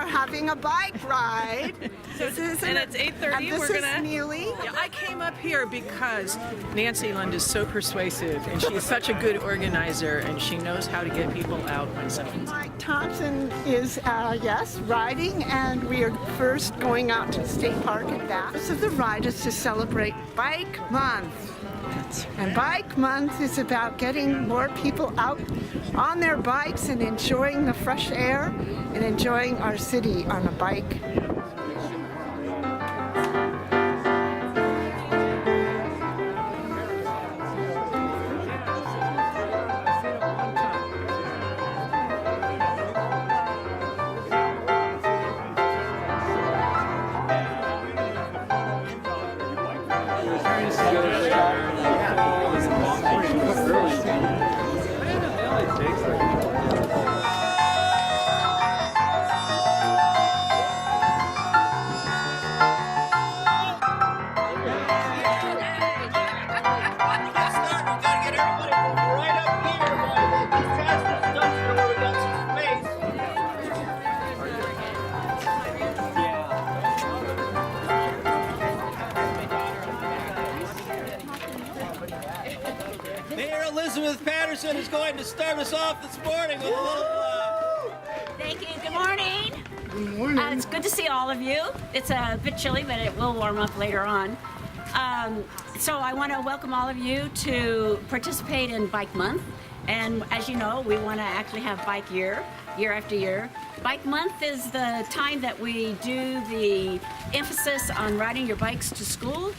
are having a bike ride. And it's 8:30. This We're is gonna. Neely. Yeah, I came up here because Nancy Lund is so persuasive, and she's such a good organizer, and she knows how to get people out when something's. Mike Thompson is, yes, riding, and we are first going out to the state park and back. So the ride is to celebrate Bike Month. And Bike Month is about getting more people out on their bikes and enjoying the fresh air and enjoying our city on a bike. Is going to start us off this morning with a little. Thank you. Good morning. Good morning. It's good to see all of you. It's a bit chilly, but it will warm up later on. So I want to welcome all of you to participate in Bike Month. And as you know, we want to actually have Bike Year after year. Bike Month is the time that we do the emphasis on riding your bikes to school.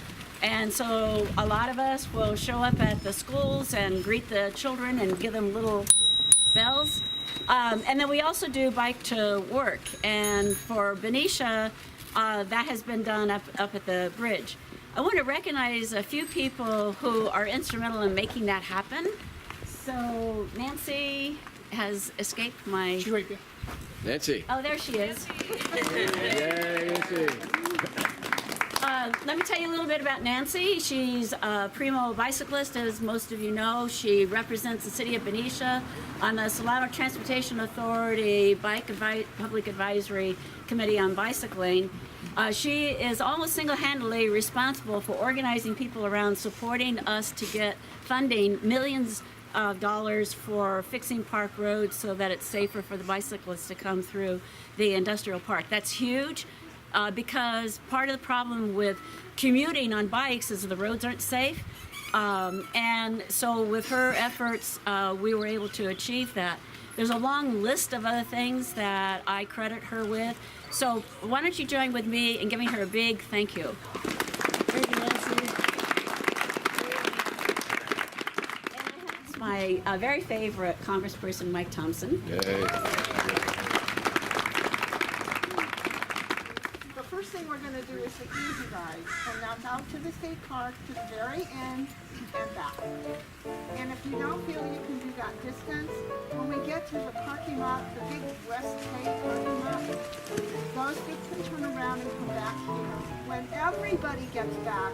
And so a lot of us will show up at the schools and greet the children and give them little bells. And then we also do Bike to Work. And for Benicia, that has been done up at the bridge. I want to recognize a few people who are instrumental in making that happen. So Nancy has escaped my... She's right there. Nancy. Oh, there she is. Yay, Nancy. Let me tell you a little bit about Nancy. She's a primo bicyclist, as most of you know. She represents the city of Benicia on the Solano Transportation Authority Public Advisory Committee on Bicycling. She is almost single-handedly responsible for organizing people around supporting us to get funding, millions of dollars for fixing park roads so that it's safer for the bicyclists to come through the industrial park. That's huge. Because part of the problem with commuting on bikes is the roads aren't safe. And so with her efforts, we were able to achieve that. There's a long list of other things that I credit her with. So why don't you join with me in giving her a big thank you. Thank you, Nancy. It's my very favorite Congressperson, Mike Thompson. Yay. First thing we're going to do is the easy ride, and that's out to the state park to the very end and back. And if you don't feel you can do that distance, when we get to the parking lot, the big West State parking lot, those people can turn around and come back here. When everybody gets back,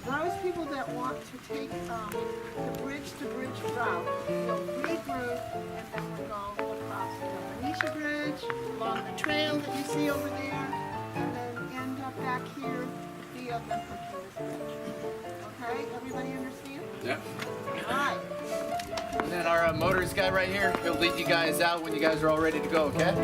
those people that want to take the bridge-to-bridge route, will regroup, and then we'll go across the Benicia Bridge, along the trail that you see over there, and then end up back here via the Hercules Bridge. Okay, everybody understand? Yeah. All right. And then our motorist guy right here, he'll lead you guys out when you guys are all ready to go, okay?